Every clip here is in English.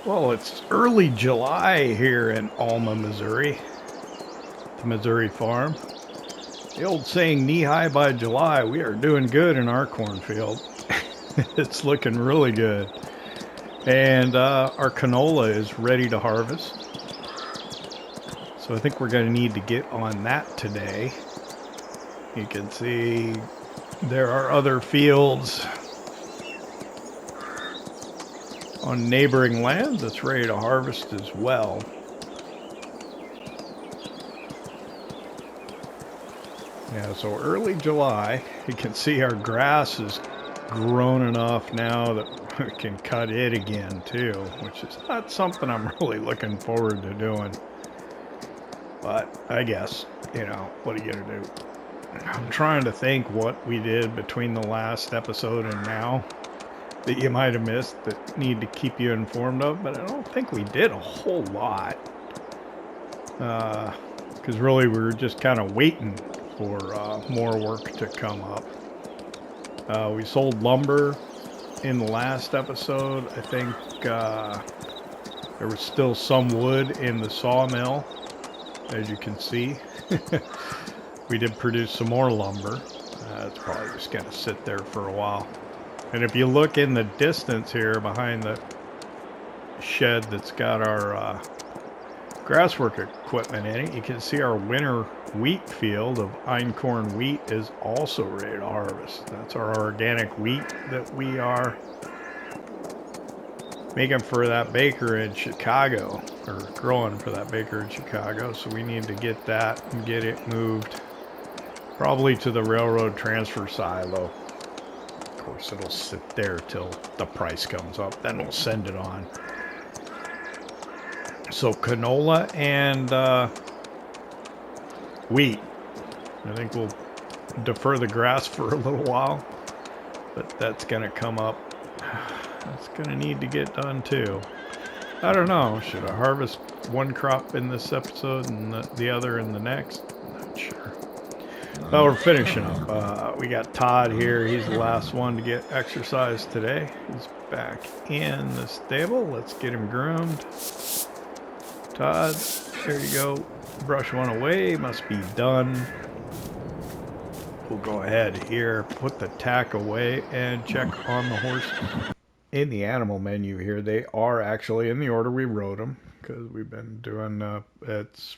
Well, it's early July here in Alma, Missouri, the Missouri farm. The old saying, knee-high by July, we are doing good in our cornfield. It's looking really good. And our canola is ready to harvest. So I think we're going to need to get on that today. You can see there are other fields on neighboring lands that's ready to harvest as well. Yeah, so early July, you can see our grass is grown enough now that we can cut it again too, which is not something I'm really looking forward to doing. But I guess, you know, what are you gonna do? I'm trying to think what we did between the last episode and now that you might have missed that need to keep you informed of, but I don't think we did a whole lot. Because really we were just kind of waiting for more work to come up. We sold lumber in the last episode. I think there was still some wood in the sawmill, as you can see. We did produce some more lumber. It's probably just going to sit there for a while. And if you look in the distance here behind the shed that's got our grasswork equipment in it, you can see our winter wheat field of einkorn wheat is also ready to harvest. That's our organic wheat that we are making for that baker in Chicago, or growing for that baker in Chicago. So we need to get that and get it moved probably to the railroad transfer silo. Of course, it'll sit there till the price comes up, then we'll send it on. So canola and wheat. I think we'll defer the grass for a little while, but that's going to come up. That's going to need to get done too. I don't know. Should I harvest one crop in this episode and the other in the next? I'm not sure. Well, we're finishing up. We got Todd here. He's the last one to get exercise today. He's back in the stable. Let's get him groomed. Todd, there you go. Brush one away. Must be done. We'll go ahead here, put the tack away, and check on the horse. In the animal menu here, they are actually in the order we wrote them, because we've been doing,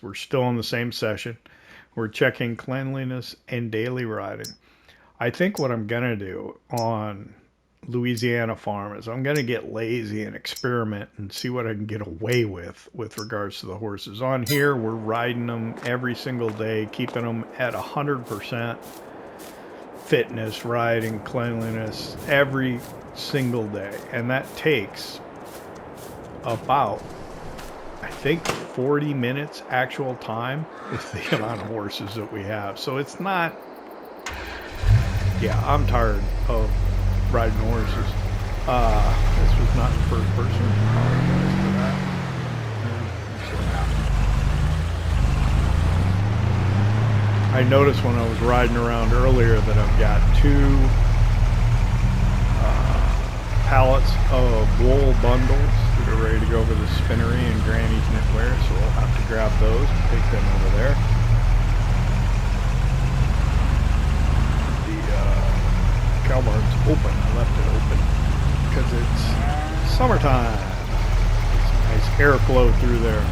we're still in the same session. We're checking cleanliness and daily riding. I think what I'm going to do on Louisiana farm is I'm going to get lazy and experiment and see what I can get away with regards to the horses. On here, we're riding them every single day, keeping them at 100% fitness, riding, cleanliness every single day. And that takes about, I think, 40 minutes actual time with the amount of horses that we have. So it's not, yeah, I'm tired of riding horses. This was not the first person. I apologize for that. I noticed when I was riding around earlier that I've got two pallets of wool bundles that are ready to go over the spinnery and Granny's knitwear, so we'll have to grab those and take them over there. The cow barn's open. I left it open because it's summertime. Nice airflow through there.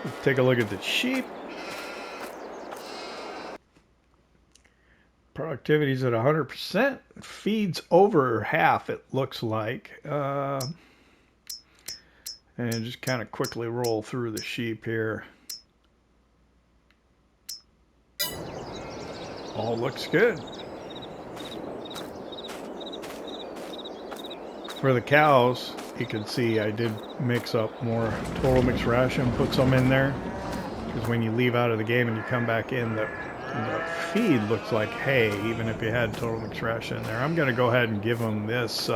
Let's take a look at the sheep. Productivity's at 100%. Feeds over half, it looks like. And just kind of quickly roll through the sheep here. All looks good. For the cows, you can see I did mix up more total mixed ration, put some in there. Because when you leave out of the game and you come back in, the feed looks like hay, even if you had total mixed ration in there. I'm going to go ahead and give them this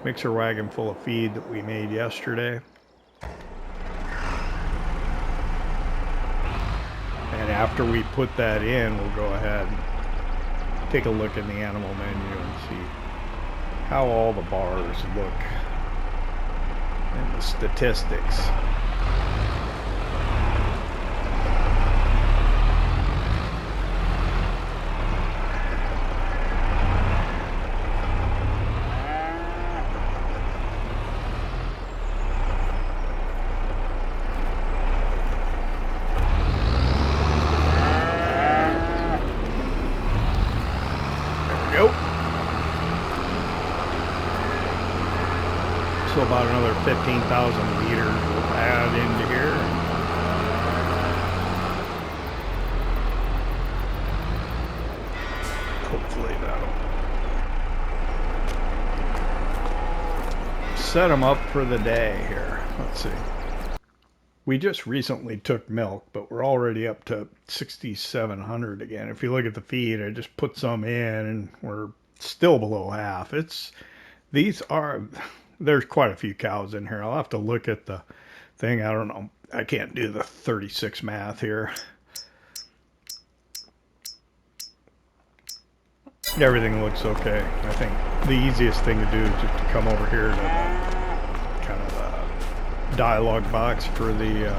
mixer wagon full of feed that we made yesterday. then after we put that in, we'll go ahead and take a look in the animal menu and see how all the bars look in the statistics. So about another 15,000 liters we'll add into here. Hopefully that'll set them up for the day here. Let's see. We just recently took milk, but we're already up to 6,700 again. If you look at the feed, I just put some in and we're still below half. There's quite a few cows in here. I'll have to look at the thing. I don't know. I can't do the 36 math here. Everything looks okay. I think the easiest thing to do is just to come over here to the kind of dialogue box for the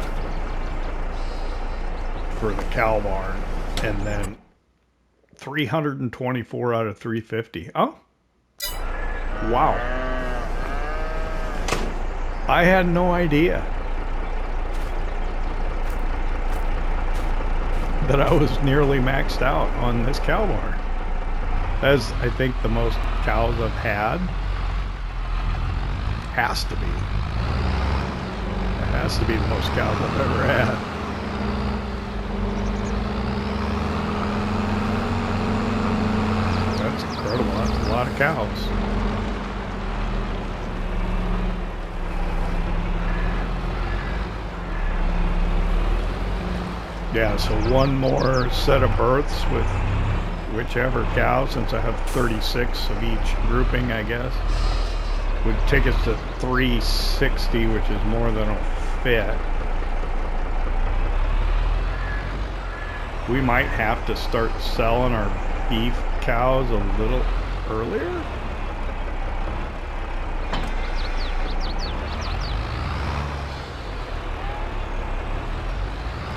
cow barn, and then 324 out of 350. Oh, wow. I had no idea that I was nearly maxed out on this cow barn. That's, I think, the most cows I've had. Has to be. It has to be the most cows I've ever had. That's incredible. That's a lot of cows. Yeah, so one more set of births with whichever cow, since I have 36 of each grouping, I guess, would take us to 360, which is more than a fit. We might have to start selling our beef cows a little earlier.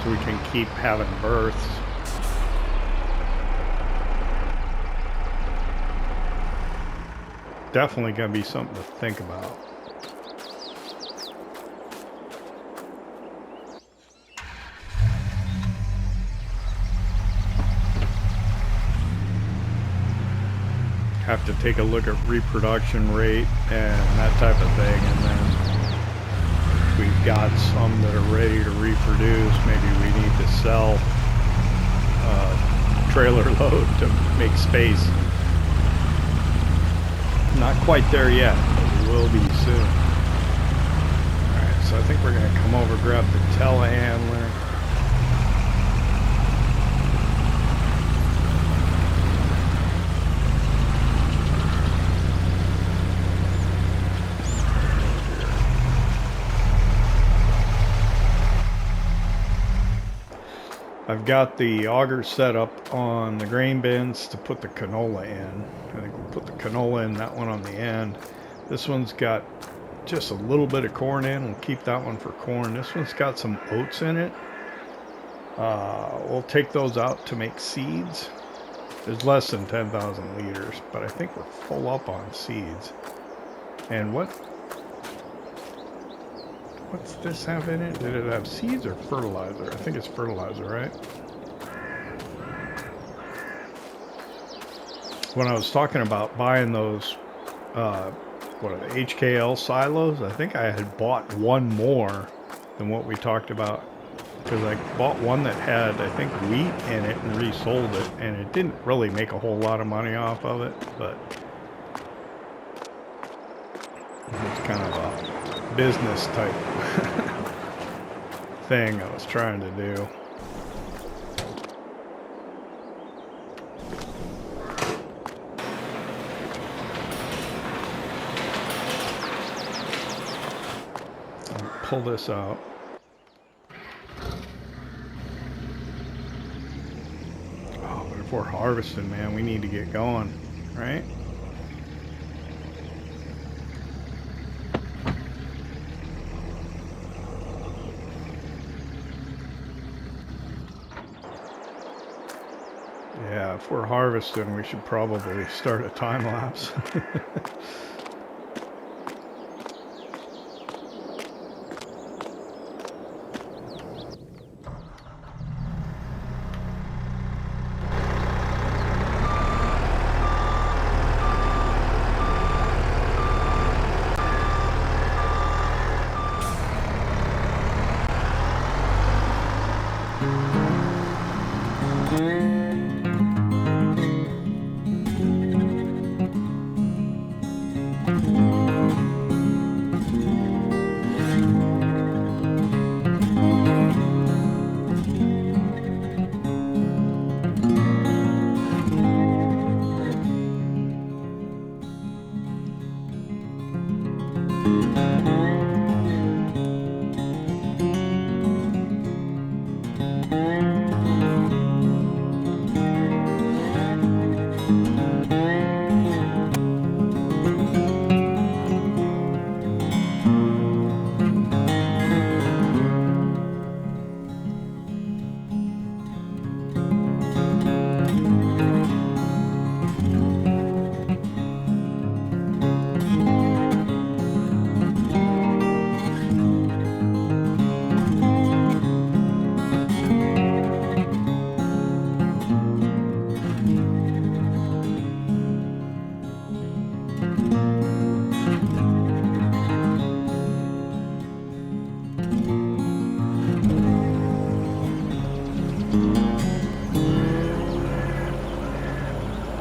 So we can keep having births. Definitely gonna be something to think about. Have to take a look at reproduction rate and that type of thing, and then we've got some that are ready to reproduce. Maybe we need to sell a trailer load to make space. Not quite there yet, but we will be soon. Alright, so I think we're going to come over, grab the telehandler. I've got the auger set up on the grain bins to put the canola in. I think we'll put the canola in, that one on the end. This one's got just a little bit of corn in. We'll keep that one for corn. This one's got some oats in it. We'll take those out to make seeds. There's less than 10,000 liters, but I think we're full up on seeds. And what's this have in it? Did it have seeds or fertilizer? I think it's fertilizer, right? When I was talking about buying those, what are they, HKL silos, I think I had bought one more than what we talked about. Because I bought one that had, I think, wheat in it and resold it. And it didn't really make a whole lot of money off of it, but it's kind of a business type thing I was trying to do. I'll pull this out. before harvesting, man. We need to get going, right? Yeah, if we're harvesting, we should probably start a time lapse.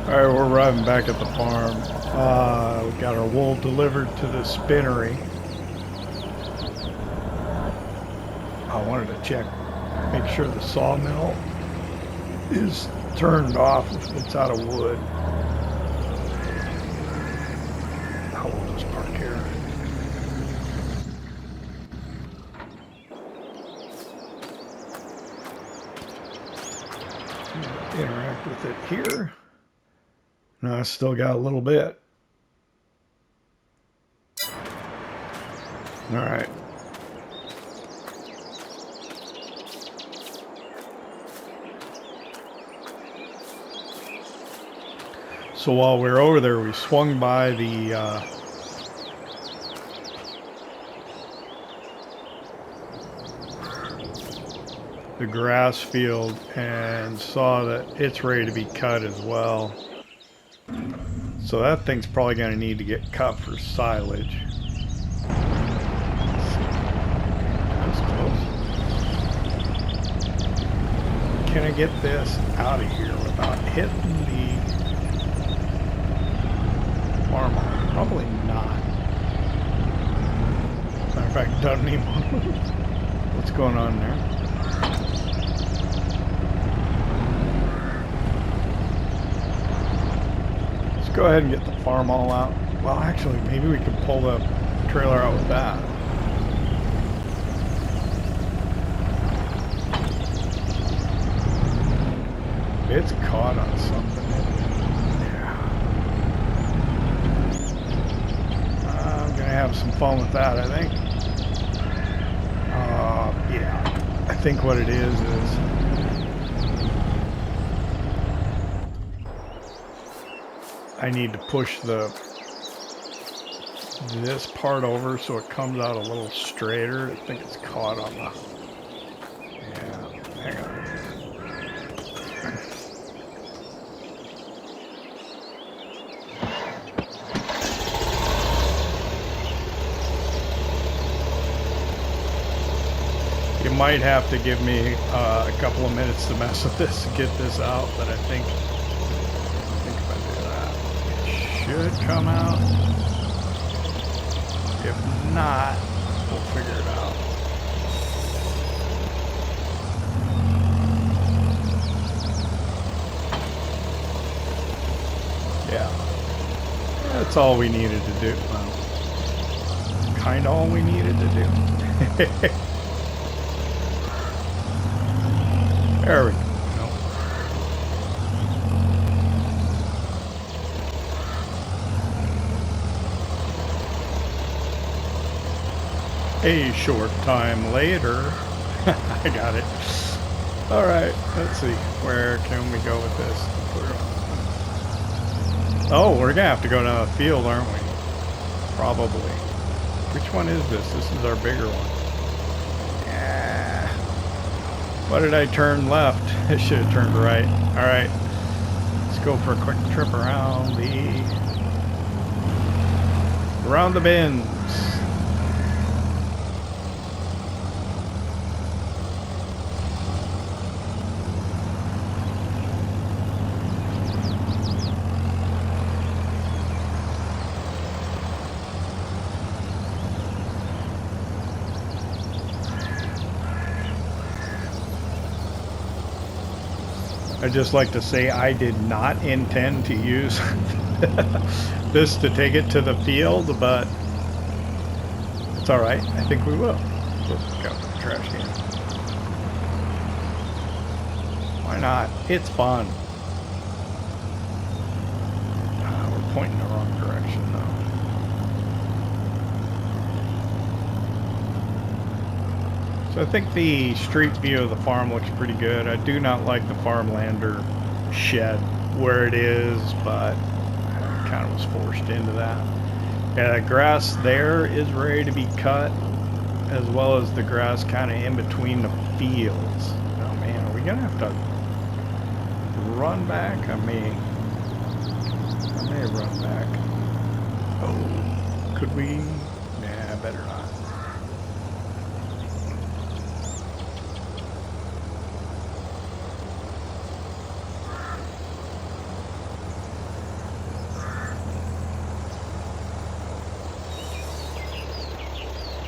Alright, we're arriving back at the farm. We got our wool delivered to the spinnery. I wanted to check, make sure the sawmill is turned off if it's out of wood. We'll just park here. Interact with it here. No, I still got a little bit. All right. So while we were over there, we swung by the grass field and saw that it's ready to be cut as well. So that thing's probably going to need to get cut for silage. That's close. Can I get this out of here without hitting the farm? Probably not. Matter of fact, doesn't even move. What's going on there? Go ahead and get the farm all out. Well, actually, maybe we could pull the trailer out with that. It's caught on something. Yeah. I'm gonna have some fun with that, I think. Yeah. I think what it is I need to push this part over so it comes out a little straighter. I think it's caught on the... Yeah, hang on. You might have to give me a couple of minutes to mess with this and get this out, but I think if I do that, it should come out. If not, we'll figure it out. Yeah. That's all we needed to do. Well, kind of all we needed to do. There we go. A short time later. I got it. Alright, let's see. Where can we go with this? Oh, we're gonna have to go down the field, aren't we? Probably. Which one is this? This is our bigger one. Yeah. Why did I turn left? I should have turned right. Alright. Let's go for a quick trip around the bends. I'd just like to say I did not intend to use this to take it to the field, but it's alright. I think we will. Let's go. Trash can. Why not? It's fun. We're pointing the wrong direction though. So I think the street view of the farm looks pretty good. I do not like the Farmlander shed where it is, but I kind of was forced into that. Yeah, the grass there is ready to be cut, as well as the grass kind of in between the fields. Oh man, are we gonna have to run back? I may run back. Oh, could we? Nah, better not.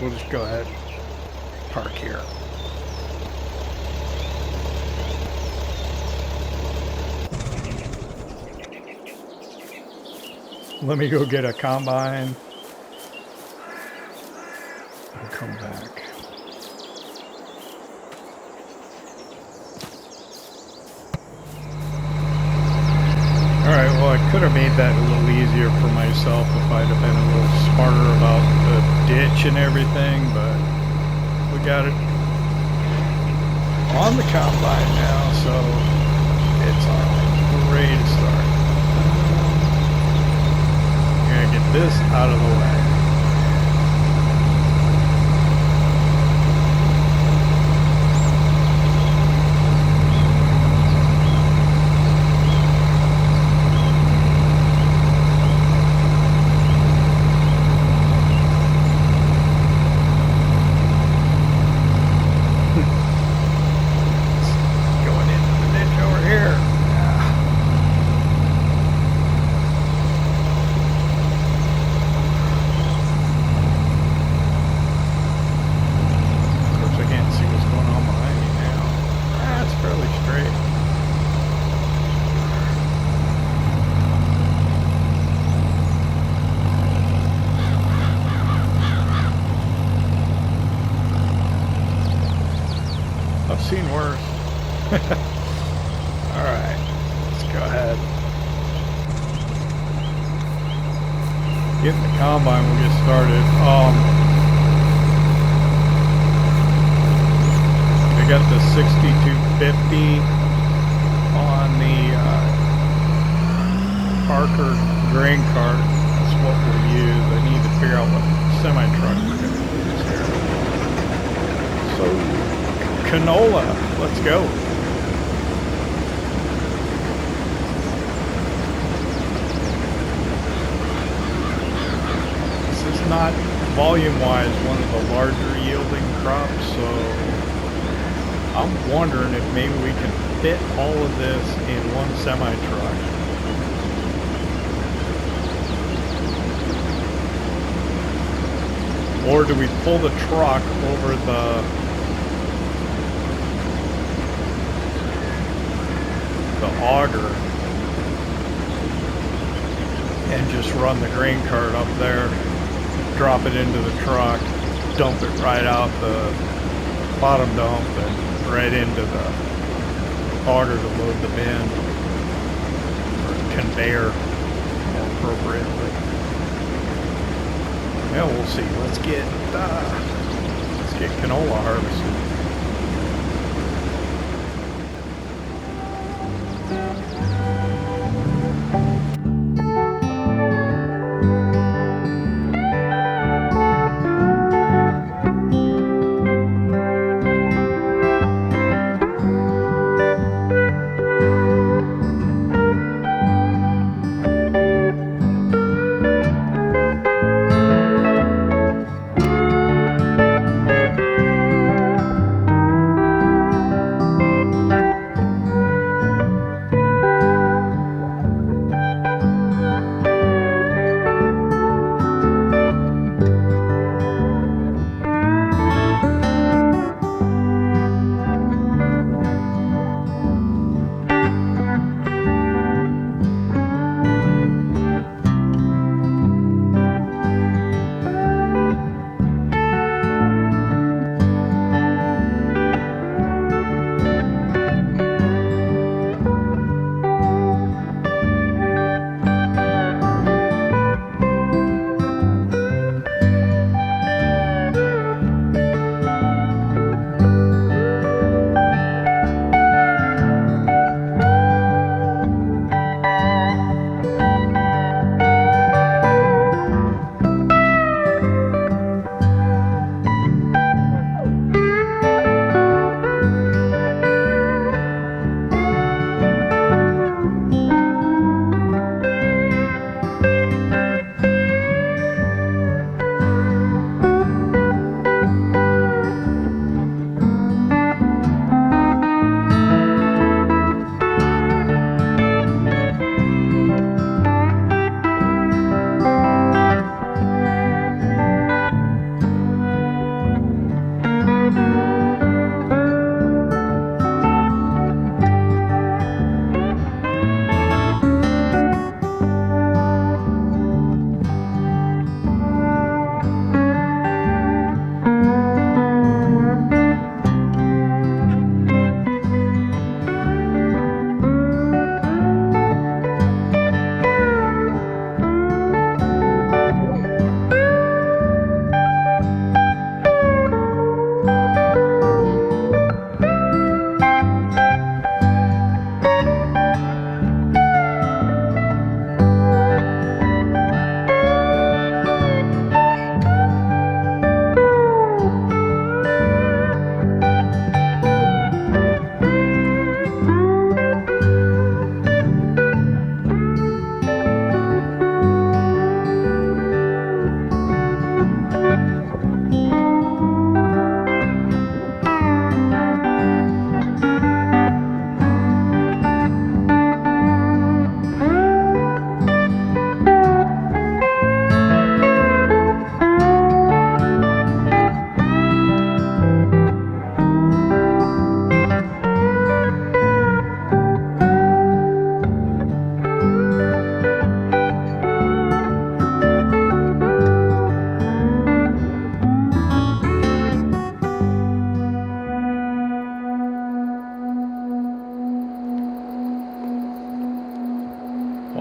We'll just go ahead, park here. Let me go get a combine and come back. Alright, well I could have made that a little easier for myself if I'd have been a little smarter about the ditch and everything, but we got it on the combine now, so it's alright. We're ready to start. I'm gonna get this out of the way. Seen worse. Alright, let's go ahead. Getting the combine, we'll get started. I got the 6250 on the Parker grain cart. That's what we'll use. I need to figure out what semi-truck we're going to use here. So, canola, let's go. This is not volume-wise one of the larger yielding crops, so I'm wondering if maybe we can fit all of this in one semi-truck. Or do we pull the truck over the auger and just run the grain cart up there, drop it into the truck, dump it right out the bottom dump and right into the auger to load the bin, or conveyor more appropriately. Yeah, we'll see. Let's get get canola harvested.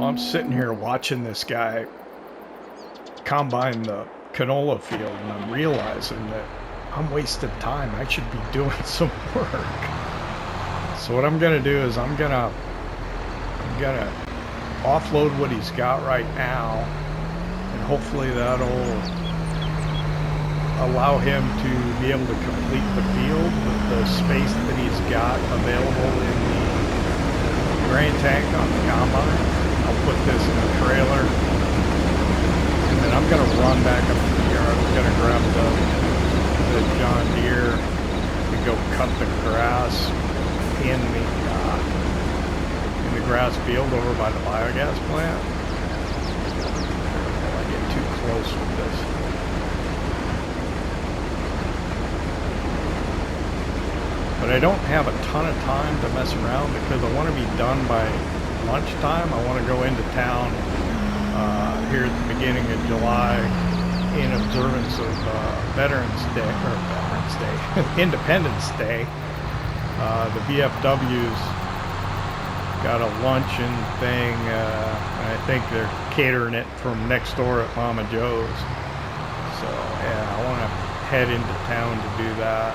I'm sitting here watching this guy combine the canola field, and I'm realizing that I'm wasting time. I should be doing some work. So what I'm gonna do is I'm gonna offload what he's got right now, and hopefully that'll allow him to be able to complete the field with the space that he's got available in the grain tank on the combine. I'll put this in a trailer, and then I'm gonna run back up to the yard. I'm gonna grab the John Deere and go cut the grass in the grass field over by the biogas plant. I don't want to get too close with this. But I don't have a ton of time to mess around because I want to be done by lunchtime. I want to go into town here at the beginning of July in observance of Independence Day. The VFW's got a luncheon thing, and I think they're catering it from next door at Mama Joe's. So yeah, I want to head into town to do that.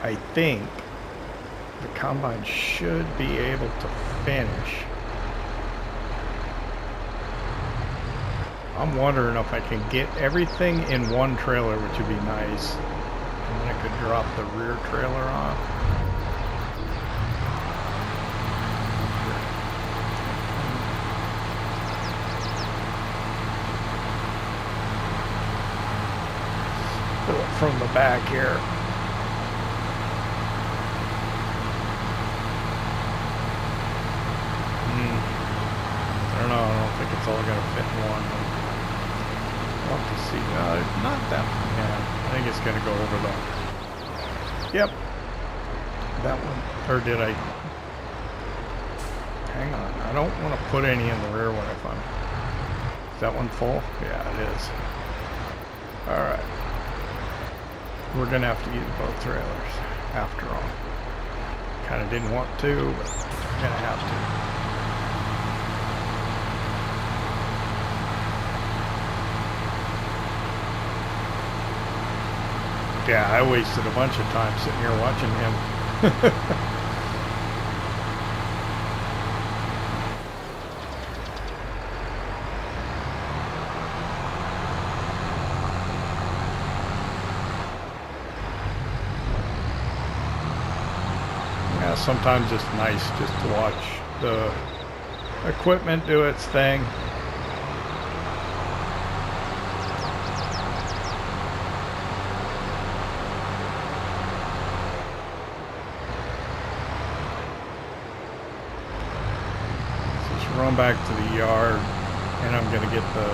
I think the combine should be able to finish. I'm wondering if I can get everything in one trailer, which would be nice. And then I could drop the rear trailer on. Pull it from the back here. I don't think it's all going to fit in one. We'll have to see. Not that. Yeah, I think it's going to go over the. Yep. That one. Or did I? Hang on. I don't want to put any in the rear one if I'm. Is that one full? Yeah, it is. Alright. We're going to have to use both trailers after all. Kind of didn't want to, but we're going to have to. Yeah, I wasted a bunch of time sitting here watching him. Yeah, sometimes it's nice just to watch the equipment do its thing. Run back to the yard, and I'm gonna get the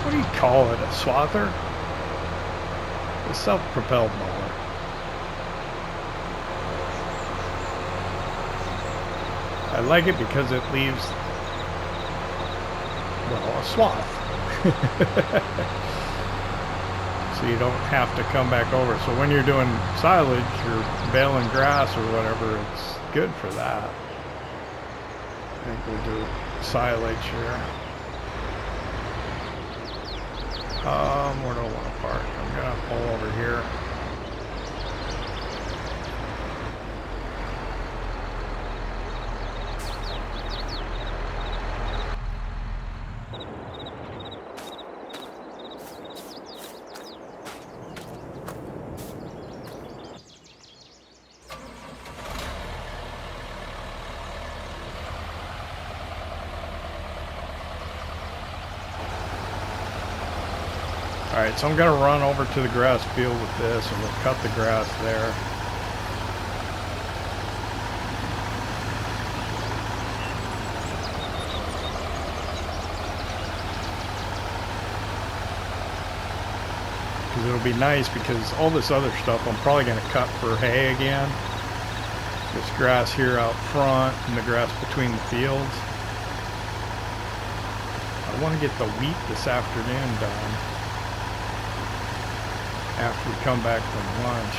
what do you call it? A swather? A self-propelled mower. I like it because it leaves, well, a swath. So you don't have to come back over. So when you're doing silage or baling grass or whatever, it's good for that. I think we'll do silage here. Where do I want to park? I'm gonna pull over here. Alright, so I'm going to run over to the grass field with this, and we'll cut the grass there. Because it'll be nice, because all this other stuff I'm probably going to cut for hay again. This grass here out front, and the grass between the fields. I want to get the wheat this afternoon done. After we come back from lunch.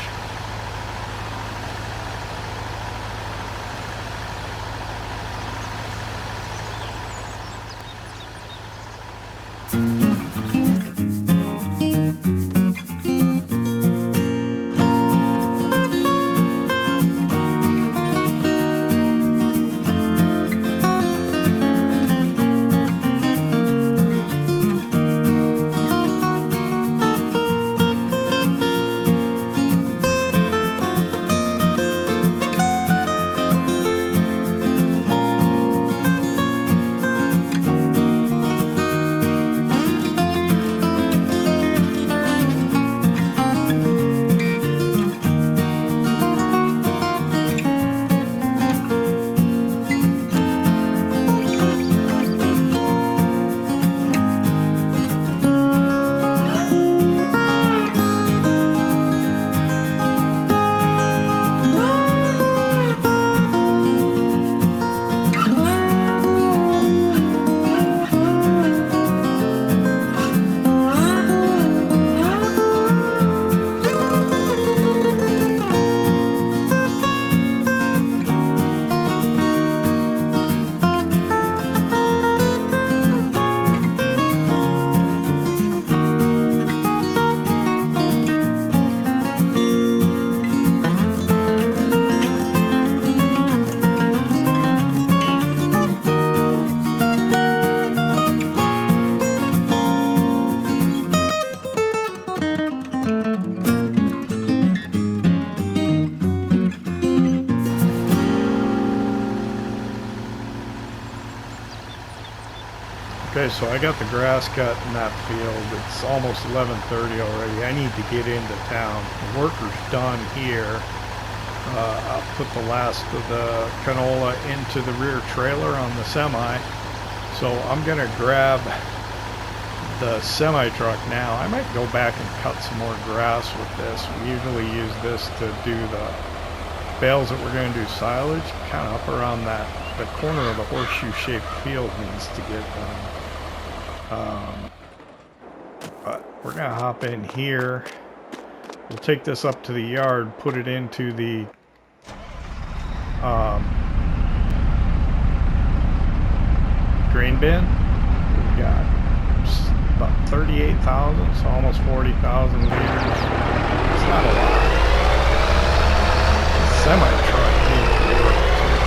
Okay, so I got the grass cut in that field. It's almost 11:30 already. I need to get into town. The worker's done here. I'll put the last of the canola into the rear trailer on the semi. So I'm gonna grab the semi truck now. I might go back and cut some more grass with this. We usually use this to do the bales that we're going to do silage. Kind of up around the corner of the horseshoe shaped field needs to get done. But we're going to hop in here. We'll take this up to the yard, put it into the grain bin. We've got about 38,000, so almost 40,000 liters. It's not a lot. The semi-truck needs work too.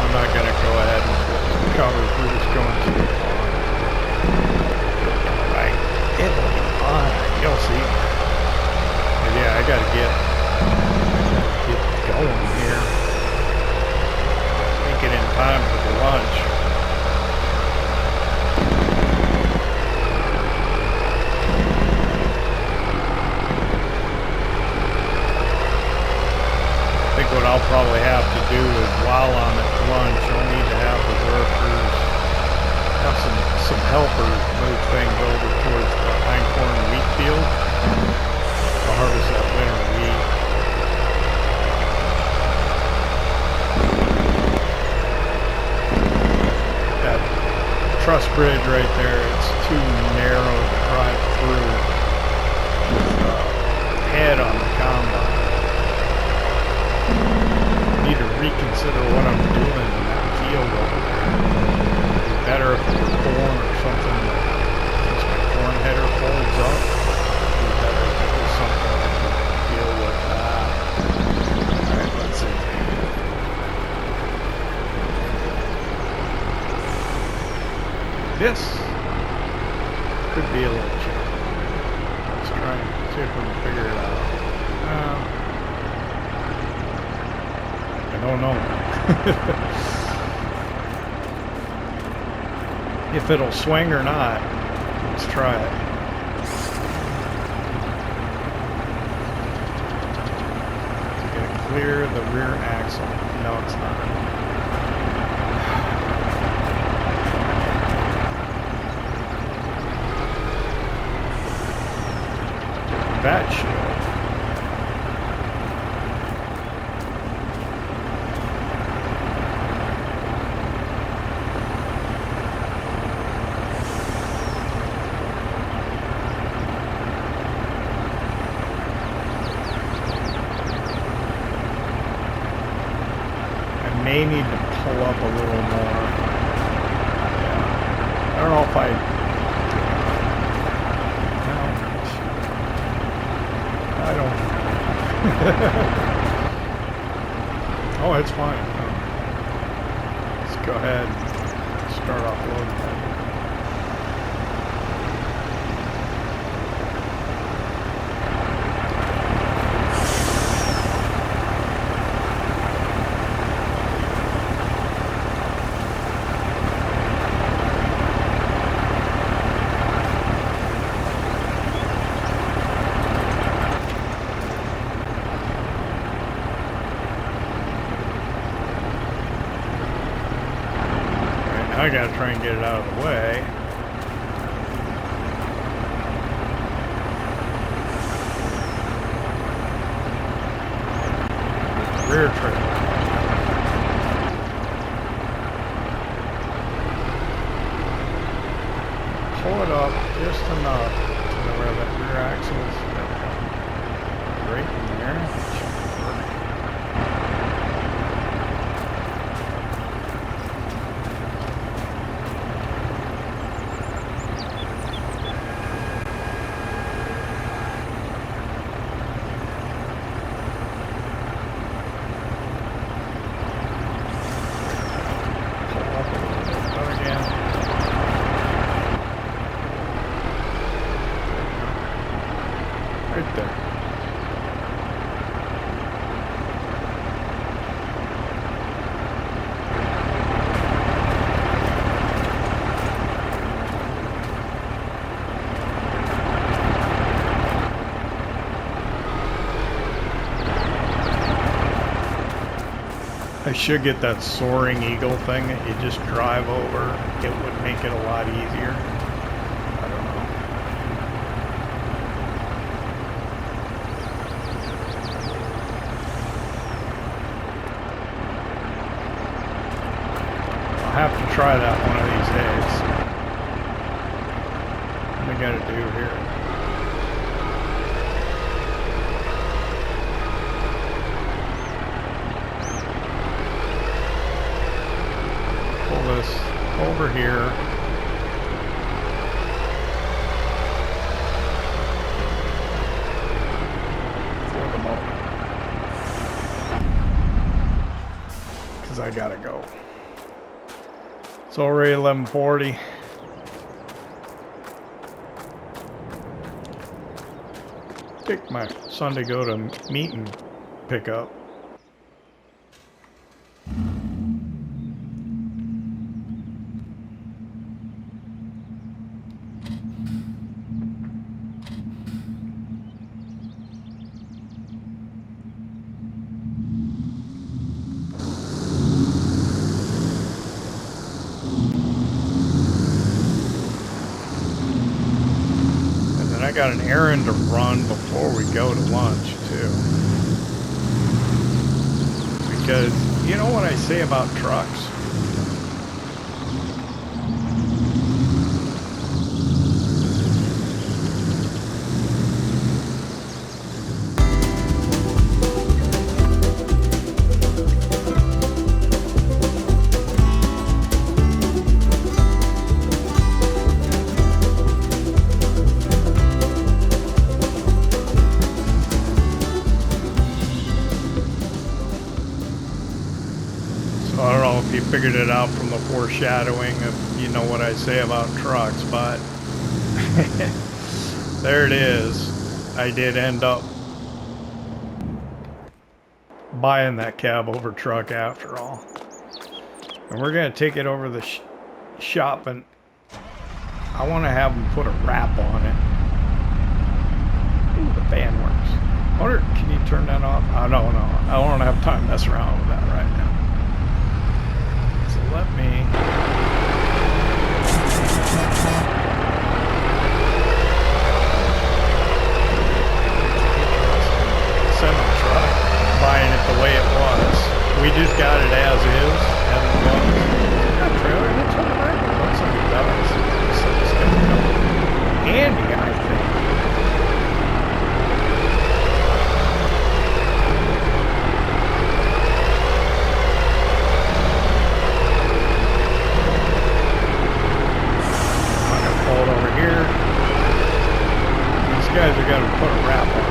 I'm not going to go ahead and put the covers. We're just going to the pond. Right. It'll be fine. You'll see. Yeah, I gotta get going here. Make it in time for the lunch. I think what I'll probably have to do is while I'm at lunch, I'll need to have the workers, have some helpers move things over towards the einkorn wheat field. I'll harvest that winter wheat. That truss bridge right there, it's too narrow to drive through with the head on the combine. I need to reconsider what I'm doing in that field over there. It'd be better if it were corn or something that, since my corn header folds up, it'd be better if it was something I can deal with that. Alright, let's see. This could be a little challenge. Let's try and see if we can figure it out. I don't know. If it'll swing or not, let's try it. Clear the rear axle. No, it's not. That should. May need to pull up a little more. Yeah. I don't know if I don't. Oh, it's fine. Let's go ahead and start offloading that. I gotta try and get it out of the way. Rear trailer. Pull it up just enough to where that rear axle is right in there. I should get that soaring eagle thing that you just drive over. It would make it a lot easier. I don't know. I'll have to try that one of these days. What do I gotta do here? This over here. For the moment. Because I gotta go. It's already 11:40. Take my son to go to meet and pick up. I got an errand to run before we go to lunch too, because you know what I say about trucks? Figured it out from the foreshadowing of, you know what I say about trucks, but there it is. I did end up buying that cabover truck after all, and we're gonna take it over the shop, and I want to have them put a wrap on it. Ooh, the fan works. I wonder, can you turn that off? Oh, no, I don't have time to mess around with that right now. Let me semi-truck, buying it the way it was. We just got it as is, as it was. Got a trailer in it, so it looks like it does. So it's gonna come handy, I think. Guys are gonna put a wrap on it.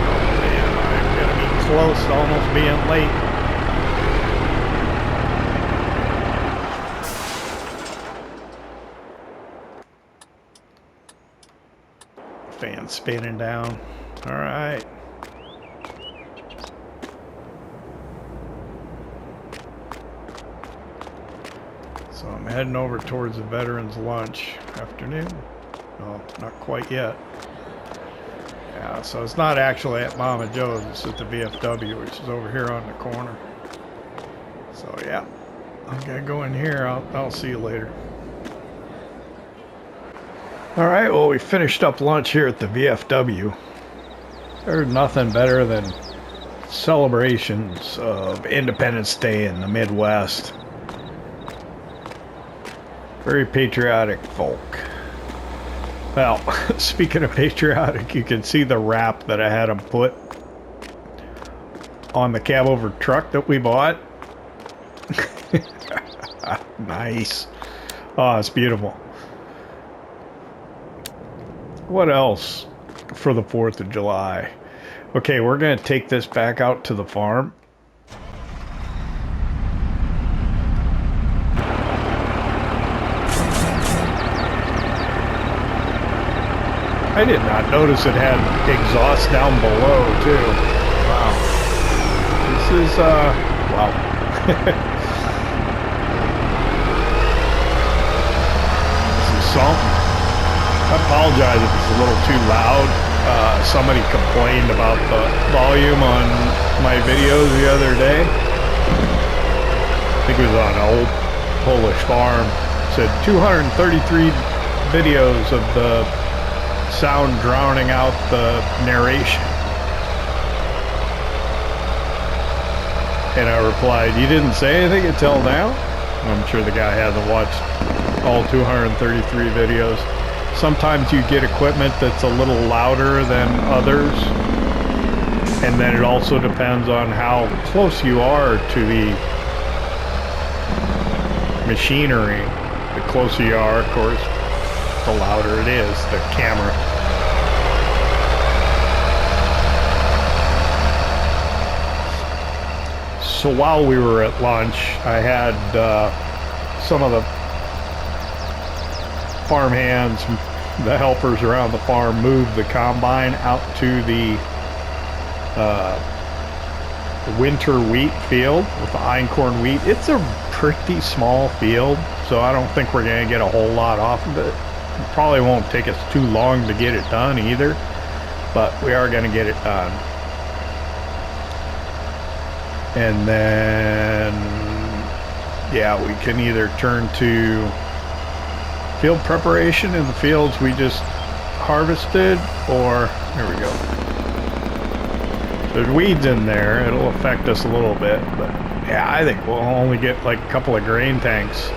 Oh man, I'm gonna be close to almost being late. Fan spinning down. All right. So I'm heading over towards the veterans lunch afternoon. No, not quite yet. Yeah, so it's not actually at Mama Joe's, it's at the VFW, which is over here on the corner. So yeah, I'm gonna go in here. I'll see you later. All right, well, we finished up lunch here at the VFW. There's nothing better than celebrations of Independence Day in the Midwest. Very patriotic folk. Well, speaking of patriotic, you can see the wrap that I had them put on the cabover truck that we bought. Nice. Oh, it's beautiful. What else for the 4th of July? Okay, we're going to take this back out to the farm. I did not notice it had exhaust down below, too. Wow. This is, wow. This is something. I apologize if it's a little too loud. Somebody complained about the volume on my videos the other day. I think it was on an old Polish farm. It said 233 videos of the sound drowning out the narration. And I replied, "You didn't say anything until now?" I'm sure the guy hasn't watched all 233 videos. Sometimes you get equipment that's a little louder than others. And then it also depends on how close you are to the machinery. The closer you are, of course, the louder it is, the camera. So while we were at lunch, I had some of the farm hands, the helpers around the farm, move the combine out to the winter wheat field with the einkorn wheat. It's a pretty small field, so I don't think we're going to get a whole lot off of it. It probably won't take us too long to get it done either, but we are going to get it done. And then, yeah, we can either turn to field preparation in the fields we just harvested, or, here we go. There's weeds in there. It'll affect us a little bit, but yeah, I think we'll only get like a couple of grain tanks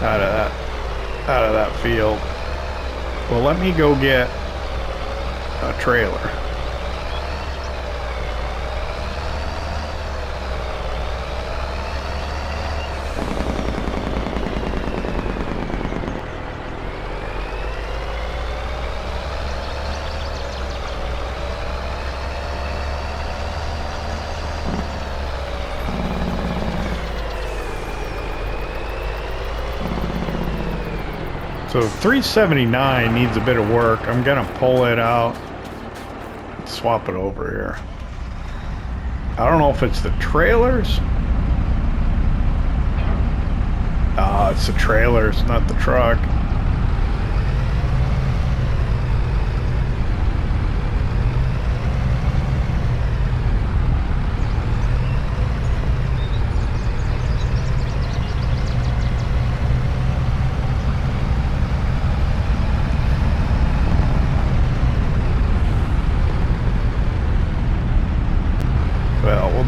out of that field. Well, let me go get a trailer. So 379 needs a bit of work. I'm gonna pull it out, swap it over here. I don't know if it's the trailers. It's the trailers, not the truck.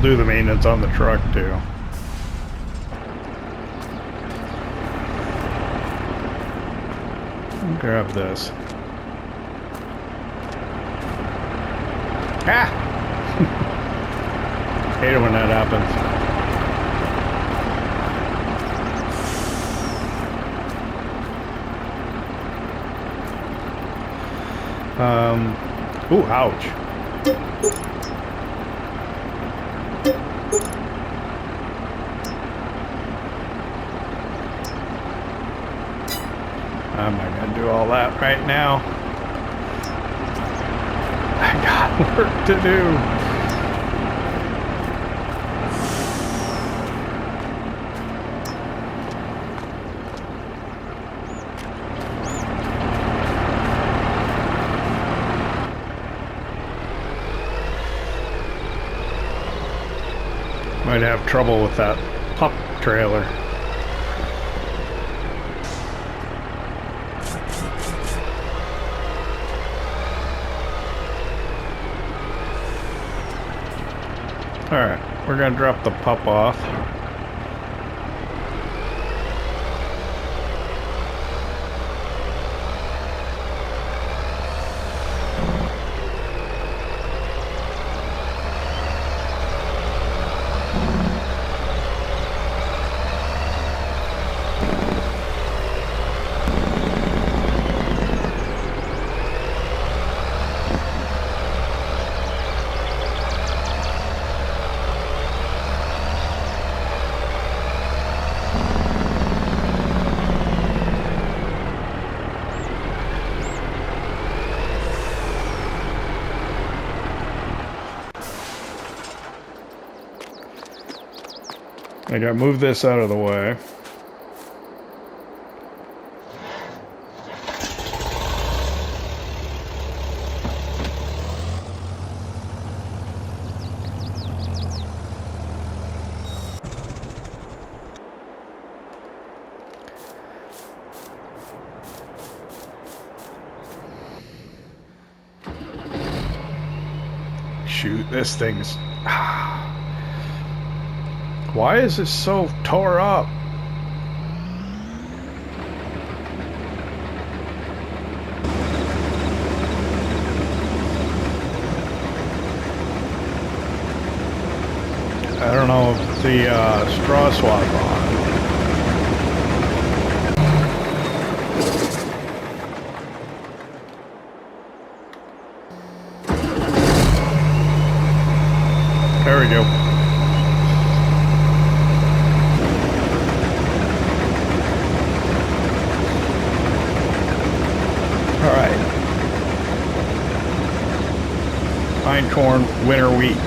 Do the maintenance on the truck too. Grab this. Ah! Hate it when that happens. Ooh, ouch. I'm not gonna do all that right now. I got work to do. Might have trouble with that pup trailer. Alright, we're gonna drop the pup off. I gotta move this out of the way. shoot, this thing's... Why is this so tore up? I don't know if the straw swap on. There we go. All right. Fine corn, winter wheat.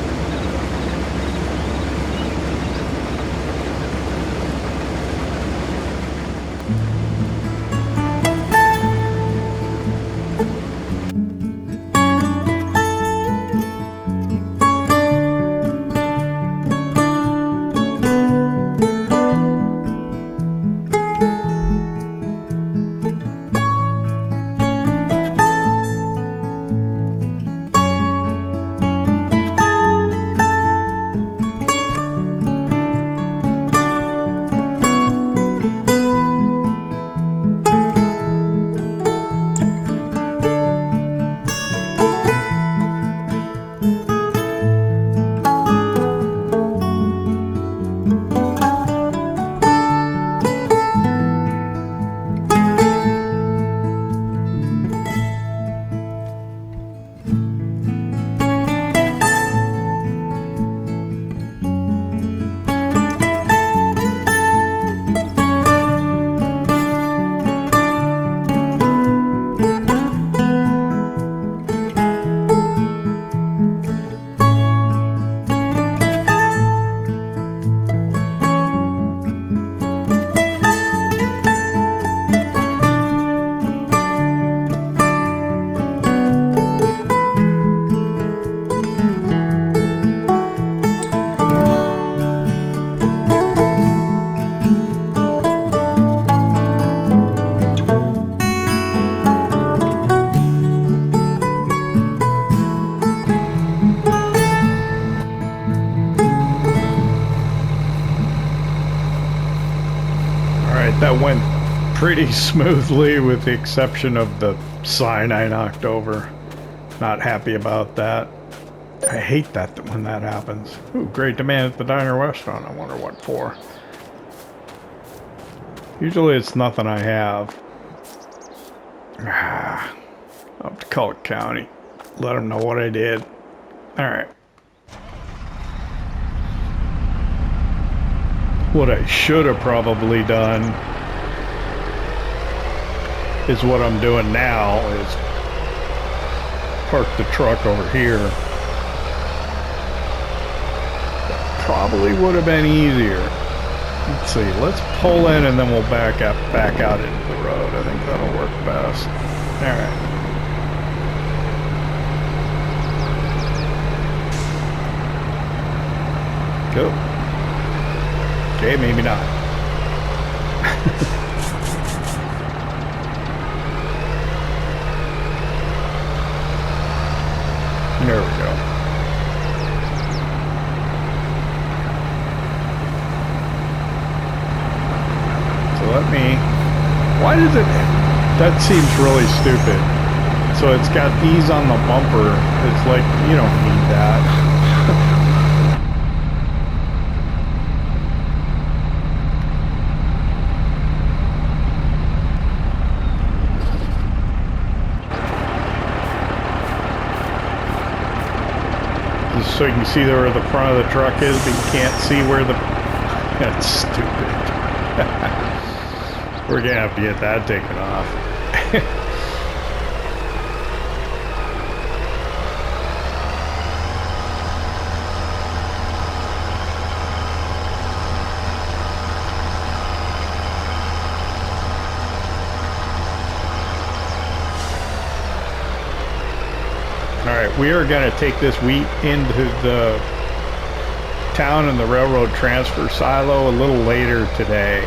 That went pretty smoothly with the exception of the sign I knocked over. Not happy about that. I hate that when that happens. Ooh, great demand at the diner restaurant. I wonder what for. Usually it's nothing I have. I'll have to call it county. Let them know what I did. Alright. What I should have probably done is what I'm doing now, is park the truck over here. That probably would have been easier. Let's see, let's pull in and then we'll back out into the road. I think that'll work best. Alright. Go. Okay, maybe not. There we go. So let me... Why does it... That seems really stupid. So it's got these on the bumper. It's like, you don't need that. So you can see where the front of the truck is, but you can't see where the... That's stupid. We're gonna have to get that taken off. Alright, we are going to take this wheat into the town and the railroad transfer silo a little later today.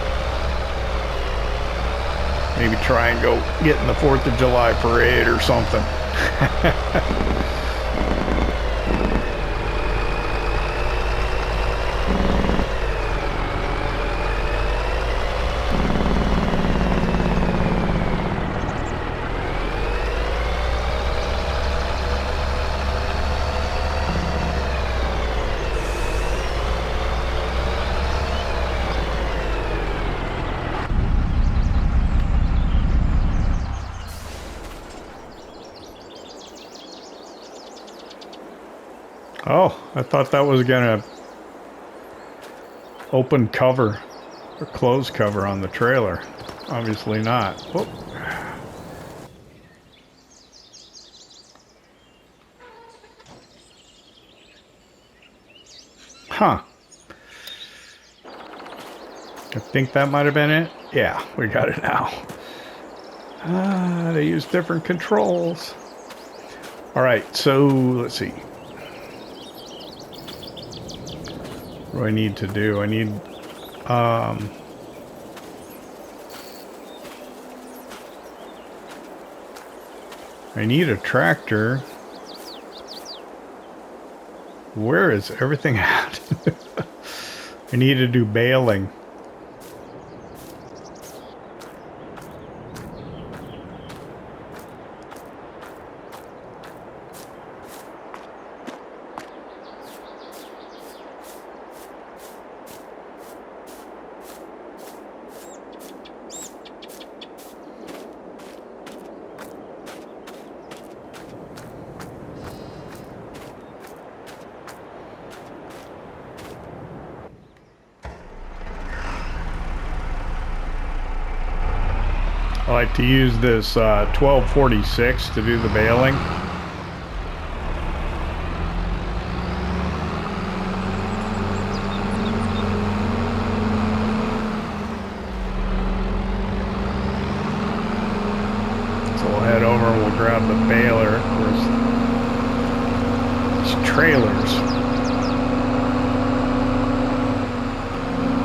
Maybe try and go get in the 4th of July parade or something. Oh, I thought that was gonna open cover or close cover on the trailer. Obviously not. Whoop. Huh. I think that might have been it. Yeah, we got it now. They use different controls. All right, so let's see. What do I need to do? I need a tractor. Where is everything at? I need to do baling. I like to use this 1246 to do the baling. So we'll head over and we'll grab the baler. Of course, these trailers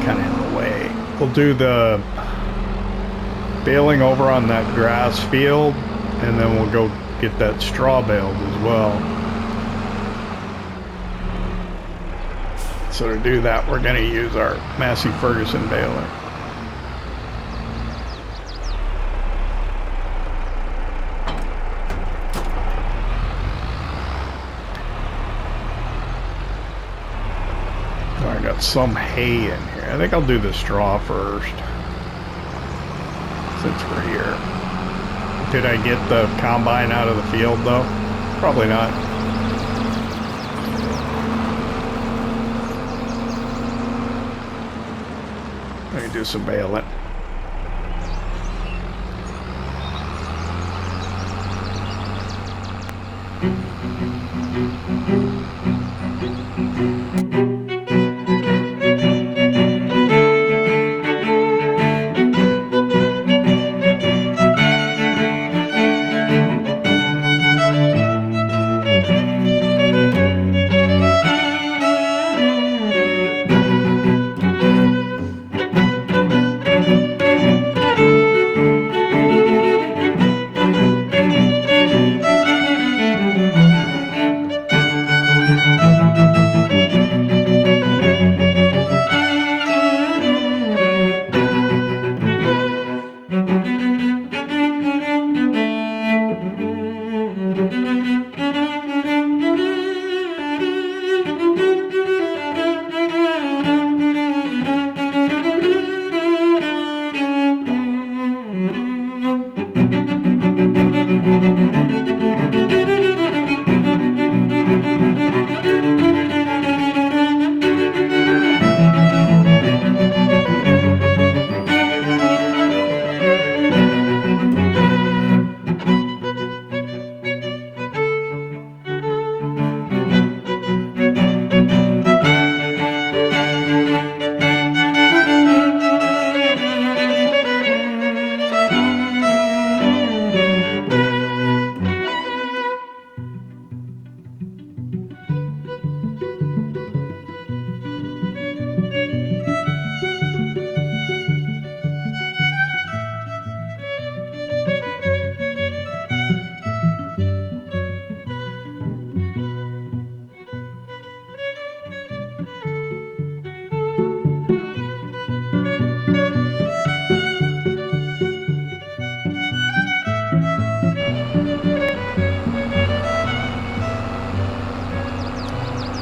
kind of in the way. We'll do the baling over on that grass field, and then we'll go get that straw baled as well. So to do that, we're going to use our Massey Ferguson baler. So I got some hay in here. I think I'll do the straw first. Since we're here. Did I get the combine out of the field though? Probably not. I can do some baling.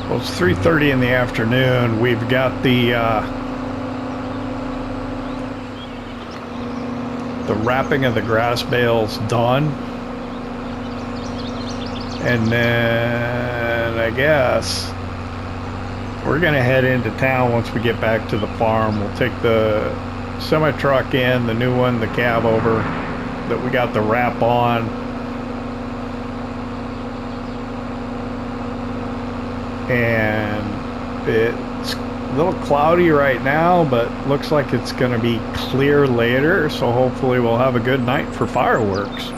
Well, it's 3:30 in the afternoon. We've got the wrapping of the grass bales done. And then I guess we're going to head into town once we get back to the farm. We'll take the semi-truck in, the new one, the cabover that we got the wrap on. And it's a little cloudy right now, but looks like it's going to be clear later, so hopefully we'll have a good night for fireworks.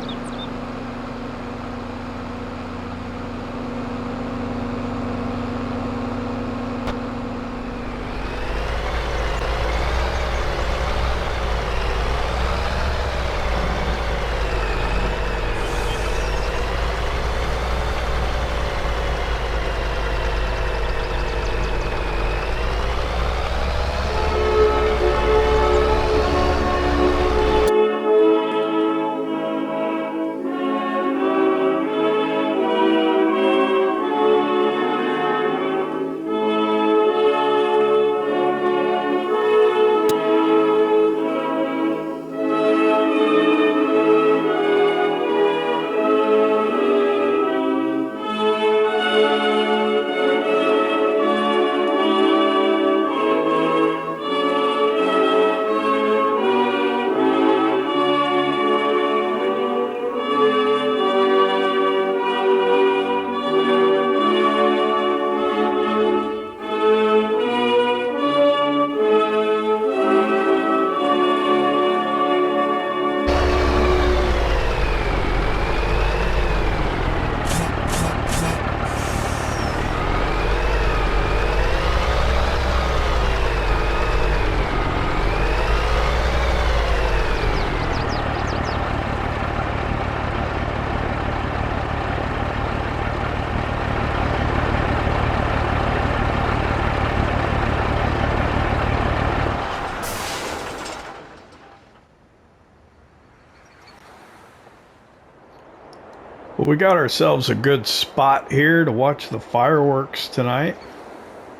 Well, we got ourselves a good spot here to watch the fireworks tonight.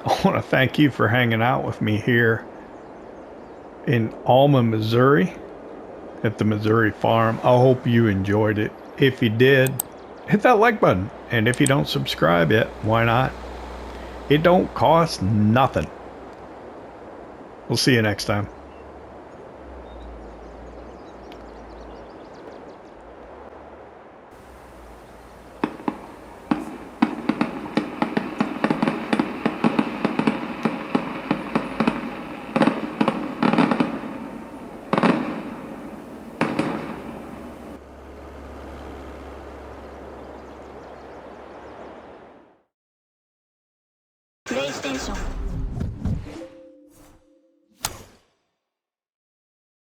I want to thank you for hanging out with me here in Alma, Missouri, at the Missouri farm. I hope you enjoyed it. If you did, hit that like button. And if you don't subscribe yet, why not? It don't cost nothing. We'll see you next time. PlayStation